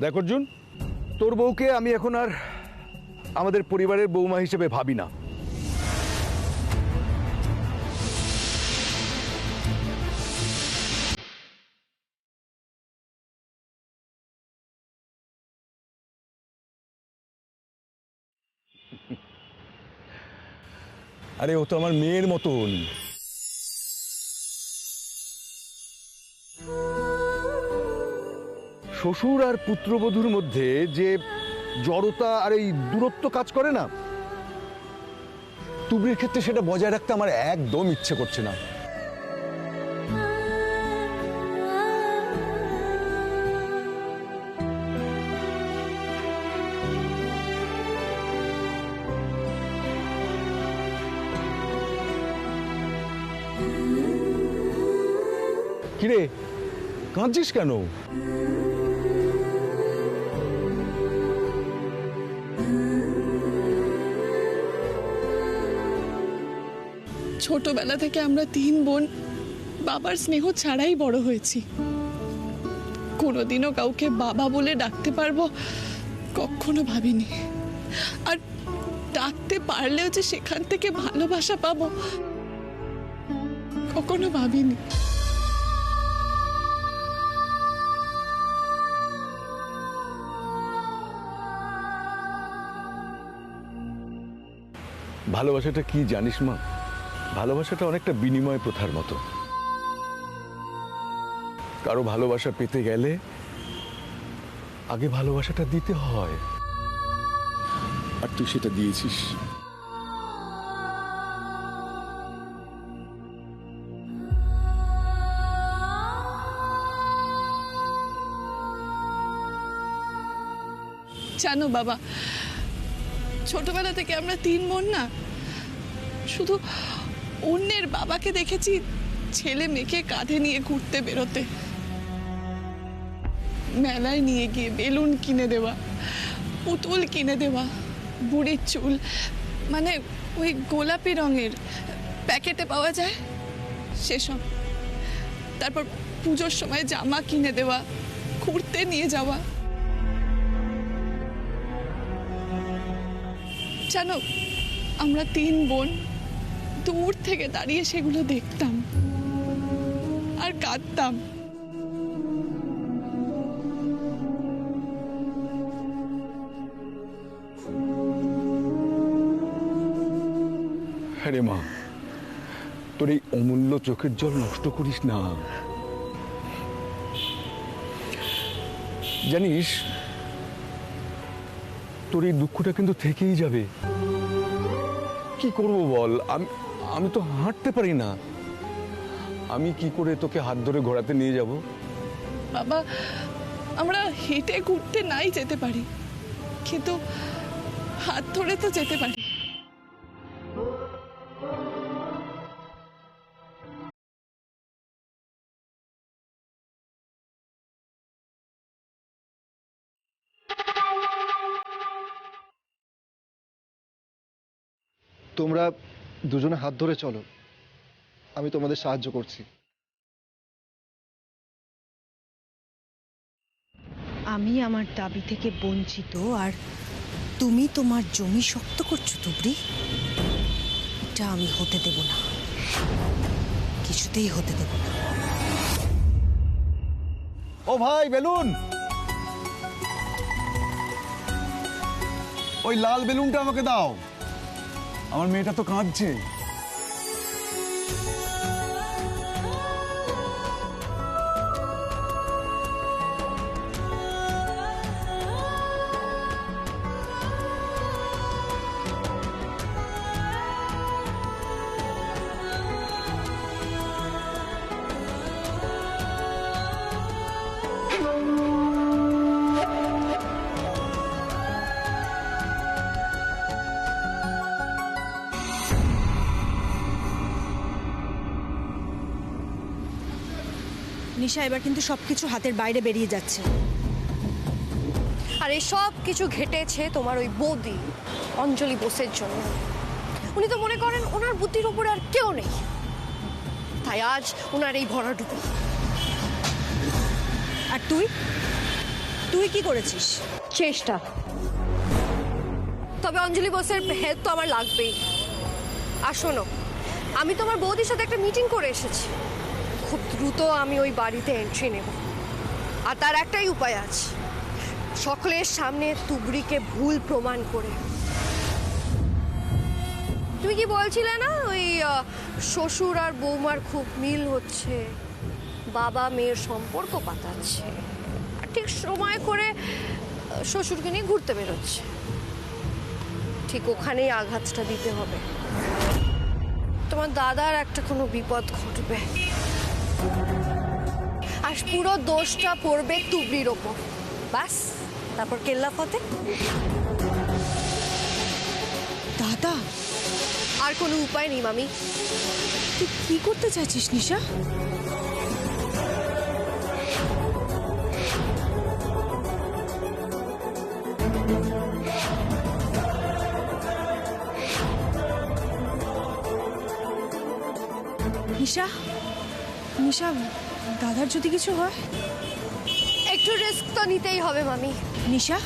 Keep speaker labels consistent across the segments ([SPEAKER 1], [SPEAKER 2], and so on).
[SPEAKER 1] দেখ অর্জুন, তোর বউকে আমি এখন আর আমাদের পরিবারের বৌমা হিসেবে ভাবি না। আরে ও তো আমার মেয়ের মতন। শ্বশুর আর পুত্রবধূর মধ্যে যে জড়তা আর এই দূরত্ব কাজ করে না, তুবড়ির ক্ষেত্রে সেটা বজায় রাখতে আমার একদম ইচ্ছে করছে না। কিরে, কাঁদছিস কেন?
[SPEAKER 2] ছোটবেলা থেকে আমরা 3 বোন বাবার স্নেহ ছাড়াই বড় হয়েছি। কোনোদিনও কাউকে বাবা বলে ডাকতে পারবো কখনো ভাবিনি। আর ডাকতে পারলেও যে সেখান থেকে ভালোবাসা পাবো কখনো ভাবিনি।
[SPEAKER 1] ভালোবাসাটা কি জানিস মা? ভালোবাসাটা অনেকটা বিনিময় প্রথার মতো। কারো ভালোবাসা পেতে গেলে আগে ভালোবাসাটা দিতে হয়, আর তুই সেটা দিয়েছিস।
[SPEAKER 2] জানো বাবা, ছোটবেলা থেকে আমরা 3 বোন না, শুধু অন্যের বাবাকে দেখেছি ছেলে মেয়েকে কাঁধে নিয়ে ঘুরতে বেরোতে, মেলায় নিয়ে গিয়ে বেলুন কিনে দেওয়া, পুতুল কিনে দেওয়া, বুড়ির চুল মানে ওই গোলাপি রঙের প্যাকেটে পাওয়া যায় সেসব, তারপর পুজোর সময় জামা কিনে দেওয়া, ঘুরতে নিয়ে যাওয়া। জানো, আমরা 3 বোন দূর থেকে দাঁড়িয়ে সেগুলো দেখতাম আর কাঁদতাম।
[SPEAKER 1] আরে মা, তোর এই অমূল্য চোখের জল নষ্ট করিস না। জানিস, তোর এই দুঃখটা কিন্তু থেকেই যাবে। কি করব বল, আমি তো হাঁটতে পারি না। আমি কি করে তোকে হাত ধরে ঘোরাতে নিয়ে যাব?
[SPEAKER 2] বাবা, আমরা হেঁটে ঘুরতে নাই যেতে পারি, কিন্তু হাত ধরে তো যেতে পারি।
[SPEAKER 3] তোমরা দুজনে হাত ধরে চলো, আমি তোমাদের সাহায্য করছি।
[SPEAKER 4] আমি আমার দাবি থেকে বঞ্চিত, আর তুমি তোমার জমি শক্ত করছো তুবড়ি। এটা আমি হতে দেব না, কিছুতেই হতে দেব না।
[SPEAKER 1] ও ভাই, বেলুন, ওই লাল বেলুনটা আমাকে দাও, আমার মেয়েটা তো কাঁদছে।
[SPEAKER 4] নিশা, এবার কিন্তু সবকিছু হাতের বাইরে বেরিয়ে যাচ্ছে।
[SPEAKER 5] আর এই সব কিছু ঘটেছে তোমার ওই বৌদি অঞ্জলি বোসের জন্য। উনি তো মনে করেন ওনার বুদ্ধির উপরে আর কেউ নেই, তাই আজ ওনার এই ভরাডুবি।
[SPEAKER 4] আর তুই তুই কি করেছিস?
[SPEAKER 5] চেষ্টা। তবে অঞ্জলি বোসের হেল্প তো আমার লাগবেই। আর শোনো, আমি তোমার বৌদির সাথে একটা মিটিং করে এসেছি। খুব দ্রুত আমি ওই বাড়িতে এন্ট্রি নেব। আর তার একটাই উপায় আছে, সকলের সামনে তুবড়িকে ভুল প্রমাণ করে। তুমি কি বলছিলে না ওই শ্বশুর আর বৌমার খুব মিল হচ্ছে, বাবা মেয়ের সম্পর্ক পাতাচ্ছে, আর ঠিক সময় করে শ্বশুরকে নিয়ে ঘুরতে বেরোচ্ছে। ঠিক ওখানেই আঘাতটা দিতে হবে। তোমার দাদার একটা কোনো বিপদ ঘটবে আর পুরো দোষটা পড়বে তুবড়ির ওপর। বাস, তারপর কেল্লা ফতে।
[SPEAKER 4] দাদা,
[SPEAKER 5] আর কোনো উপায় নেই মামি।
[SPEAKER 4] তুই কি করতে চাইছিস নিশা? নিশা, নিশা, দাদার যদি কিছু হয়?
[SPEAKER 5] একটু রিস্ক তো নিতেই হবে মামি।
[SPEAKER 4] নিশা,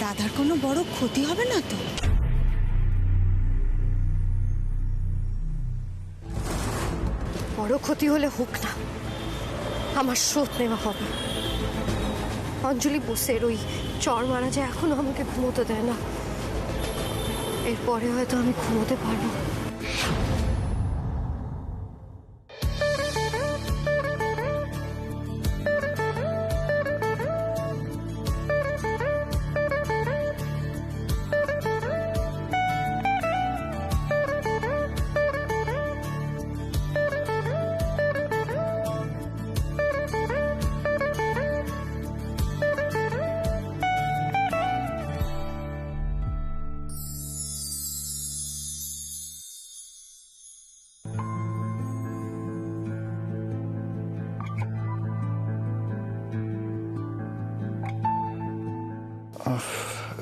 [SPEAKER 4] দাদার কোনো বড় ক্ষতি হবে না তো?
[SPEAKER 5] বড় ক্ষতি হলে হোক না, আমার শোধ নেওয়া হবে। অঞ্জলি বোসের ওই চর মারা যে এখনো আমাকে ঘুমোতে দেয় না। এরপরে হয়তো আমি ঘুমোতে পারবো।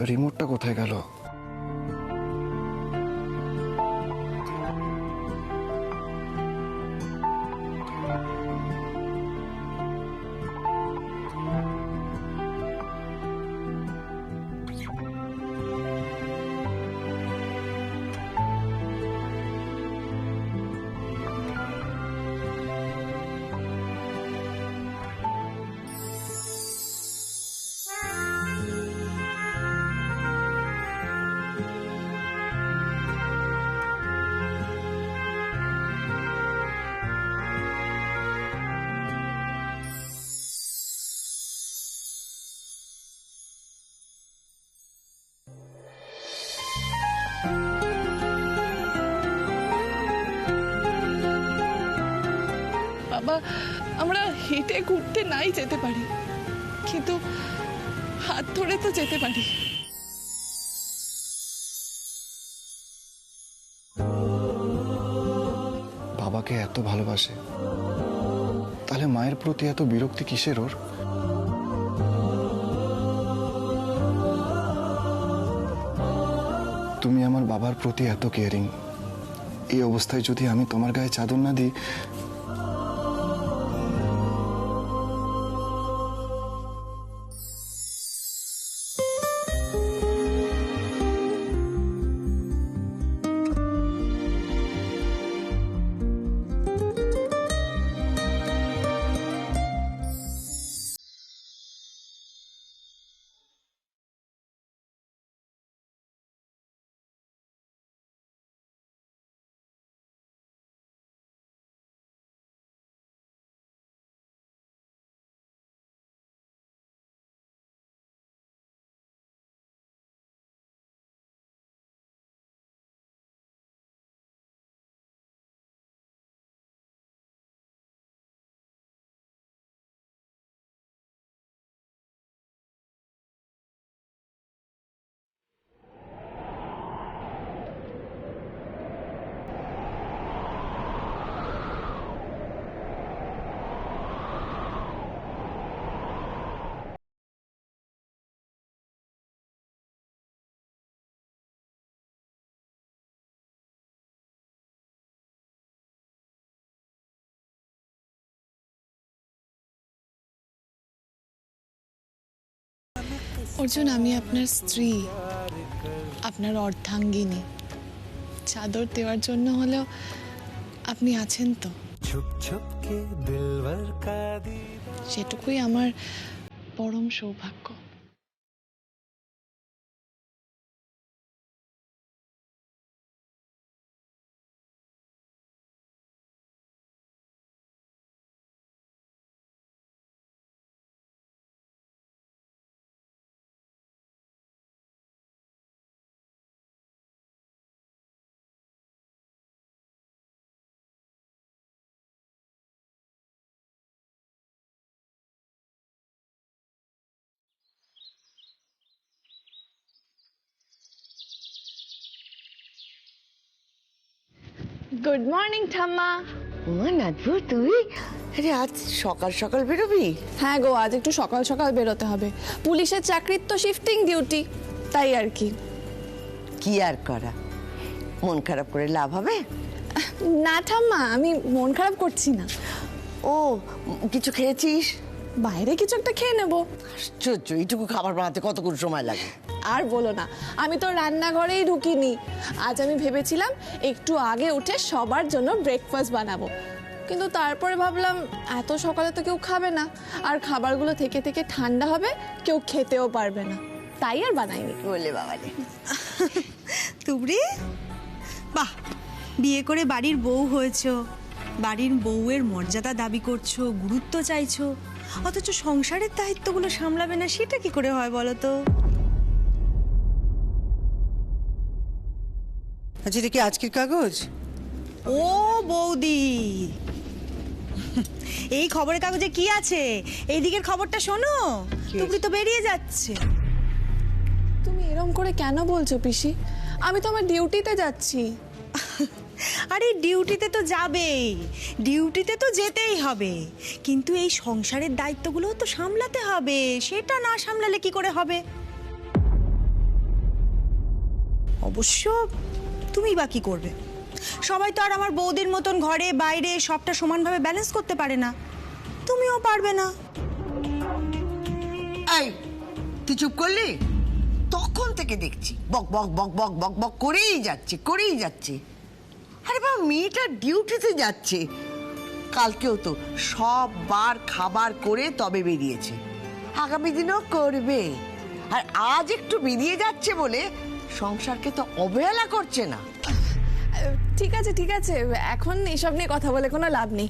[SPEAKER 3] রিমোটটা কোথায় গেল?
[SPEAKER 2] বাবা, আমরা হেঁটে ঘুরতে নাই যেতে পারি, কিন্তু হাত ধরে তো যেতে পারি।
[SPEAKER 3] বাবাকে এত ভালোবাসে, তাহলে মায়ের প্রতি এত বিরক্তি কিসের ওর? তুমি আমার বাবার প্রতি এত কেয়ারিং, এই অবস্থায় যদি আমি তোমার গায়ে চাদর না দিই,
[SPEAKER 2] অর্জুন, আমি আপনার স্ত্রী, আপনার অর্ধাঙ্গিনী। চাদর দেওয়ার জন্য হলেও আপনি আছেন তো, সেটুকুই আমার পরম সৌভাগ্য। গুড মর্নিং ঠাম্মা।
[SPEAKER 6] ওমা নাদবু, তুই আরে আজ সকাল সকাল বেরোবি?
[SPEAKER 2] হ্যাঁ গো, আজ একটু সকাল সকাল বেরোতে হবে। পুলিশের চাকরির তো শিফটিং ডিউটি, তাই আর কি।
[SPEAKER 6] কি আর করা, মন খারাপ করে লাভ হবে?
[SPEAKER 2] না ঠাম্মা, আমি মন খারাপ করছি না।
[SPEAKER 6] ও, কিছু খেয়েছিস?
[SPEAKER 2] বাইরে কিছু একটা খেয়ে নেবো।
[SPEAKER 6] আশ্চর্য, এইটুকু খাবার বানাতে কতক্ষণ সময় লাগে?
[SPEAKER 2] আর বলো না, আমি তো রান্নাঘরেই ঢুকিনি। আজ আমি ভেবেছিলাম একটু আগে উঠে সবার জন্য ব্রেকফাস্ট বানাবো, কিন্তু তারপরে ভাবলাম এত সকালে তো কেউ খাবে না, আর খাবারগুলো থেকে থেকে ঠান্ডা হবে, কেউ খেতেও পারবে না, তাই আর বানাইনি।
[SPEAKER 6] বলে বাবালে।
[SPEAKER 4] তুবড়ি, বাহ, বিয়ে করে বাড়ির বউ হয়েছো, বাড়ির বউয়ের মর্যাদা দাবি করছো, গুরুত্ব চাইছো, অথচ সংসারের দায়িত্বগুলো সামলাবে না, সেটা কি করে হয় বলো তো?
[SPEAKER 7] আচ্ছা, এটা কি আজকের কাগজ?
[SPEAKER 4] ও বৌদি, এই খবরের কাগজে কি আছে? এই দিকের খবরটা শোনো, তুবড়ি তো বেরিয়ে যাচ্ছে।
[SPEAKER 2] তুমি এরম করে কেন বলছো পিসি? আমি তো আমার ডিউটিতে যাচ্ছি।
[SPEAKER 4] আরে ডিউটিতে তো যাবেই, ডিউটিতে তো যেতেই হবে, কিন্তু এই সংসারের দায়িত্বগুলো তো সামলাতে হবে, সেটা না সামলালে কি করে হবে? অবশ্য তুমি বা কি করবে? সবাই তো আর আমার বৌদির মতন ঘরে বাইরে সবটা সমানভাবে ব্যালেন্স করতে পারে না, তুমিও পারবে না।
[SPEAKER 6] এই, তুই চুপ করলি? তখন থেকে দেখছি বক বক বক বক বক বক করেই যাচ্ছে। আরে বাবা, মেয়েটা ডিউটিতে যাচ্ছে, কালকেও তো সববার খাবার করে তবে বেরিয়েছে, আগামী দিনও করবে। আর আজ একটু বেরিয়ে যাচ্ছে বলে সংসারকে তো অবহেলা করছে না।
[SPEAKER 2] ঠিক আছে, এখন এসব নিয়ে কথা বলে কোনো লাভ নেই।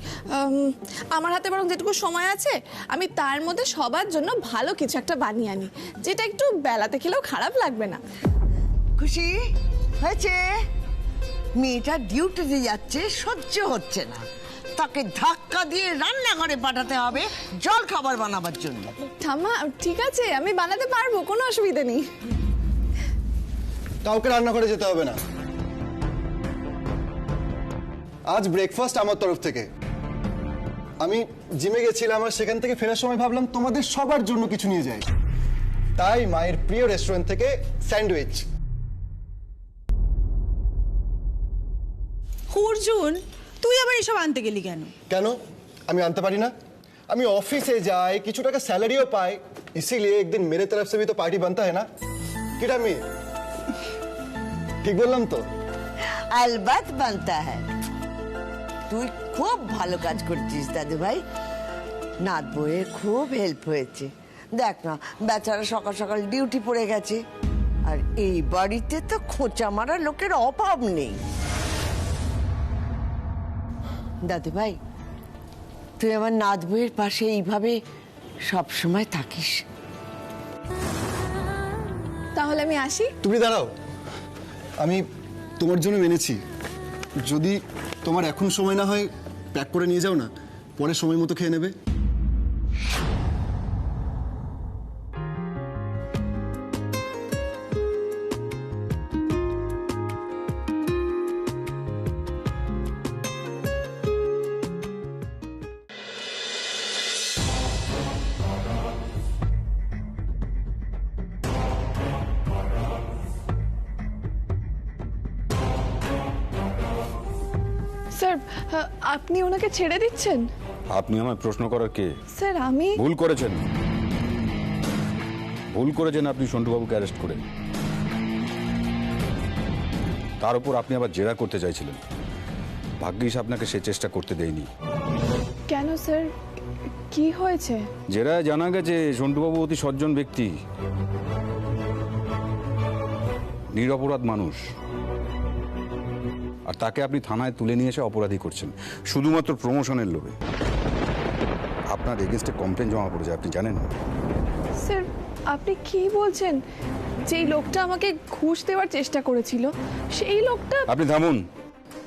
[SPEAKER 2] আমার হাতে বরং যেটুকু সময় আছে, আমি তার মধ্যে সবার জন্য ভালো কিছু একটা বানিয়ে আনি, যেটা একটু বেলাতে খেলেও খারাপ লাগবে না।
[SPEAKER 6] খুশি হয়েছে? মেয়েটা ডিউটিতে যাচ্ছে, সহ্য হচ্ছে না, তাকে ধাক্কা দিয়ে রান্নাঘরে পাঠাতে হবে জল খাবার বানাবার জন্য।
[SPEAKER 2] ঠাম্মা ঠিক আছে, আমি বানাতে পারবো, কোনো অসুবিধা নেই।
[SPEAKER 3] কাউকে রান্নাঘরে যেতে হবে না, আজ ব্রেকফাস্ট আমার তরফ থেকে। আমি জিমে গেছিলাম, আর সেখান থেকে ফেরার সময় ভাবলাম তোমাদের সবার জন্য কিছু নিয়ে যাই, তাই মায়ের প্রিয় রেস্টুরেন্ট থেকে স্যান্ডউইচ।
[SPEAKER 4] অর্জুন, তুই আবার এসব আনতে গেলি কেন?
[SPEAKER 3] কেন আমি আনতে পারি না? আমি ऑफिसे যাই, কিছু টাকা স্যালারিও পাই, इसीलिए एक दिन मेरे तरफ से भी तो पार्टी बनता है ना। किटा मी ঠিক বললাম তো?
[SPEAKER 6] আলবাত বানতা হ্যায়। তুই খুব ভালো কাজ করছিস দাদু ভাই, নাত বউয়ের খুব হেল্প হয়েছে। দেখ না, বেচারা সকাল সকাল ডিউটি পড়ে গেছে, আর এই বাড়িতে তো খোঁচা মারা লোকের অভাব নেই। দাদু ভাই, তুই আমার নাত বউয়ের পাশে এইভাবে সব সময় থাকিস।
[SPEAKER 2] তাহলে আমি আসি।
[SPEAKER 3] তুমি দাঁড়াও, আমি তোমার জন্য এনেছি, যদি তোমার এখন সময় না হয় প্যাক করে নিয়ে যাও না, পরে সময় মতো খেয়ে নেবে।
[SPEAKER 2] স্যার, আপনি ওনাকে ছেড়ে দিচ্ছেন?
[SPEAKER 1] আপনি আমায় প্রশ্ন করার কে?
[SPEAKER 2] স্যার আমি
[SPEAKER 1] ভুল করেছেন,
[SPEAKER 8] ভুল করেছেন আপনি সন্টুবাবুকে অ্যারেস্ট করেন। তার উপর আপনি আবার জেরা করতে চাইছিলেন, ভাগ্যিস আপনাকে সে চেষ্টা করতে দেয়নি।
[SPEAKER 2] কেন স্যার, কি হয়েছে?
[SPEAKER 8] জেরায় জানা গেছে সন্টুবাবু অতি সজ্জন ব্যক্তি, নিরপরাধ মানুষ, আর তাকে আপনি থানায় তুলে নিয়ে এসে অপরাধী করছেন শুধুমাত্র প্রমোশনের লোভে। আপনার এগেনস্টে কমপ্লেন জমা পড়েছে, আপনি জানেন?
[SPEAKER 2] স্যার আপনি কি বলছেন? যেই লোকটা আমাকে ঘুষ দেওয়ার চেষ্টা করেছিল সেই লোকটা?
[SPEAKER 8] আপনি থামুন,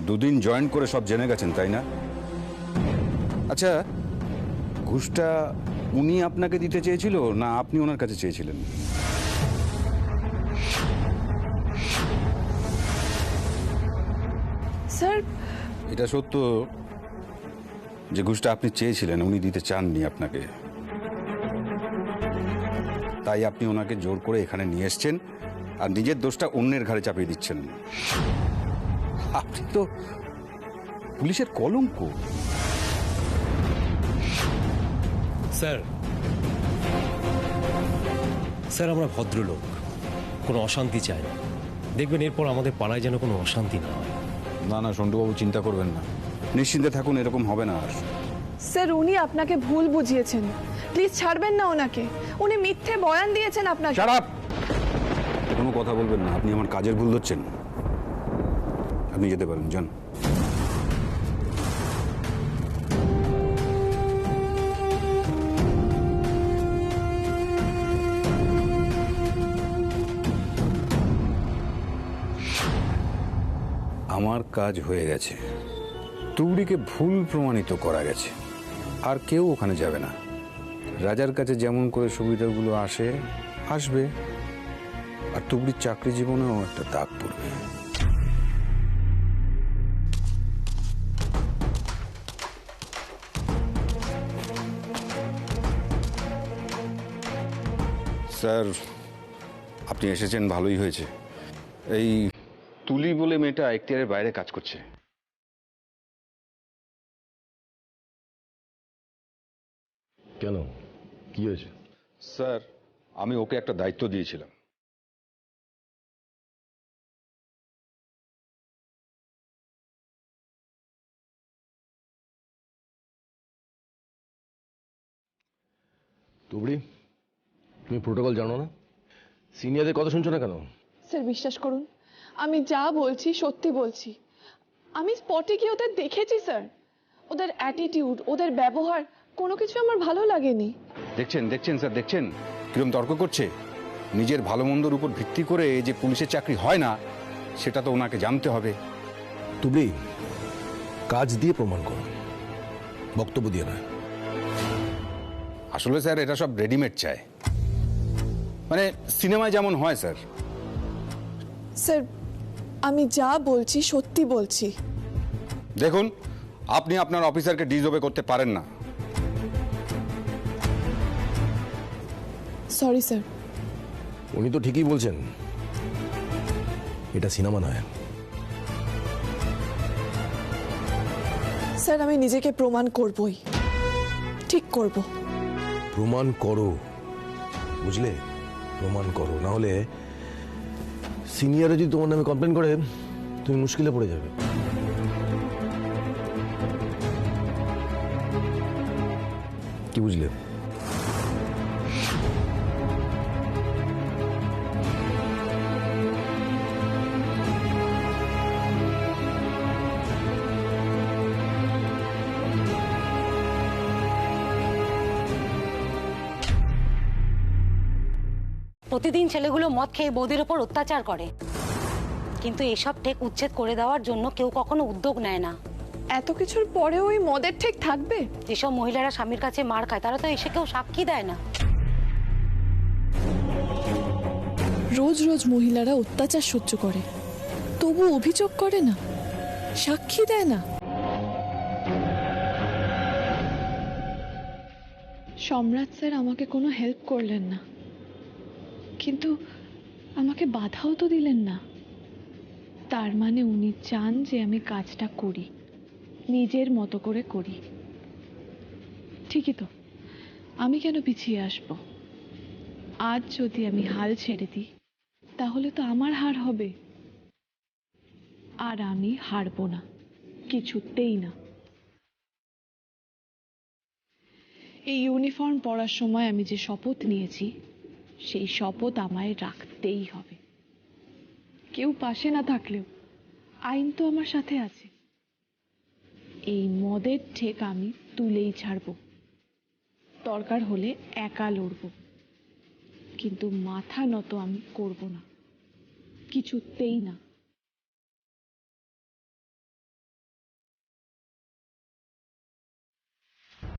[SPEAKER 8] দুদিন জয়েন করে সব জেনে গেছেন তাই না? আচ্ছা, ঘুষটা উনি আপনাকে দিতে চেয়েছিল না আপনি ওনার কাছে চেয়েছিলেন?
[SPEAKER 2] স্যার
[SPEAKER 8] এটা সত্য যে ঘুষটা আপনি চেয়েছিলেন, উনি দিতে চাননি আপনাকে, তাই আপনি ওনাকে জোর করে এখানে নিয়ে এসছেন আর নিজের দোষটা অন্যের ঘাড়ে চাপিয়ে দিচ্ছেন। আপনি তো পুলিশের কলঙ্ক।
[SPEAKER 9] স্যার স্যার আমরা ভদ্রলোক, কোনো অশান্তি চাই না। দেখবেন এরপর আমাদের পাড়ায় যেন কোনো অশান্তি না হয়।
[SPEAKER 8] না না সন্টুবাবু, চিন্তা করবেন না, নিশ্চিন্তে থাকুন, এরকম হবে না আর।
[SPEAKER 2] স্যার উনি আপনাকে ভুল বুঝিয়েছেন, প্লিজ ছাড়বেন না ওনাকে। উনি মিথ্যে বয়ান দিয়েছেন আপনাকে।
[SPEAKER 8] Shut up! কোনো কথা বলবেন না, আপনি আমার কাজের ভুল ধরছেন। আপনি যেতে পারেন, যান। আমার কাজ হয়ে গেছে, তুবড়িকে ভুল প্রমাণিত করা গেছে, আর কেউ ওখানে যাবে না। রাজার কাছে যেমন করে সুবিধাগুলো আসবে, আর তুবড়ির চাকরি জীবনেও একটা দাগ পড়বে। স্যার আপনি এসেছেন, ভালোই হয়েছে। এই তুলি বলে মেয়েটা এখতিয়ারের বাইরে কাজ করছে।
[SPEAKER 9] কেন, কি হয়েছে?
[SPEAKER 8] স্যার আমি ওকে একটা দায়িত্ব দিয়েছিলাম।
[SPEAKER 9] তুবড়ি, তুমি প্রোটোকল জানো না? সিনিয়রদের কথা শুনছো না কেন?
[SPEAKER 2] স্যার বিশ্বাস করুন, আমি যা বলছি সত্যি বলছি। আমি স্পটে গিয়ে ওদের দেখেছি স্যার। ওদের অ্যাটিটিউড, ওদের ব্যবহার কোনো কিছু আমার ভালো লাগেনি।
[SPEAKER 8] দেখছেন স্যার, দেখছেন কিরম তর্ক করছে। নিজের ভালো মন্দর উপর ভিত্তি করে যে পুলিশের চাকরি হয় না, সেটা তো ওনাকে জানতে হবে।
[SPEAKER 9] তুবড়ি, কাজ দিয়ে প্রমাণ করো, বক্তব্য দিয়ে নয়।
[SPEAKER 8] আসলে স্যার এটা সব রেডিমেড চায়, মানে সিনেমায় যেমন হয় স্যার।
[SPEAKER 2] স্যার আমি যা বলছি সত্যি বলছি।
[SPEAKER 8] দেখুন, আপনি আপনার অফিসারকে ডিসওবে করতে পারেন না।
[SPEAKER 2] Sorry sir.
[SPEAKER 9] উনি তো ঠিকই বলছেন, এটা সিনেমা নয়।
[SPEAKER 2] স্যার আমি নিজেকে প্রমাণ করবই, ঠিক করব।
[SPEAKER 9] প্রমাণ করো, বুঝলে? প্রমাণ করো, না হলে সিনিয়রে যদি তোমার নামে কমপ্লেন করে তুমি মুশকিলে পড়ে যাবে। কি বুঝলে?
[SPEAKER 10] প্রতিদিন ছেলেগুলো মদ খেয়ে বৌদির ওপর অত্যাচার করে, কিন্তু এসব ঠেক উচ্ছেদ করে দেওয়ার জন্য কেউ কখনো উদ্যোগ নেয় না।
[SPEAKER 2] এত কিছুর পরেও ওই মদের ঠেক থাকবে?
[SPEAKER 10] যেসব মহিলারা স্বামীর কাছে মার খায় তারা তো এসে কেউ সাক্ষী দেয় না।
[SPEAKER 2] রোজ রোজ মহিলারা অত্যাচার সহ্য করে, তবু অভিযোগ করে না, সাক্ষী দেয় না। সম্রাট স্যার আমাকে কোনো হেল্প করলেন না, কিন্তু আমাকে বাধাও তো দিলেন না। তার মানে উনি চান যে আমি কাজটা করি, নিজের মতো করে করি। ঠিকই তো, আমি কেন পিছিয়ে আসব? আজ যদি আমি হাল ছেড়ে দিই তাহলে তো আমার হার হবে, আর আমি হারবো না, কিছুতেই না। এই ইউনিফর্ম পরার সময় আমি যে শপথ নিয়েছি সেই শপথ আমায় রাখতেই হবে। কেউ পাশে না থাকলেও আইন তো আমার সাথে আছে। এই মদের ঠেক আমি তুলেই ছাড়ব, দরকার হলে একা লড়ব, কিন্তু মাথা নত আমি করব না, কিছুতেই না।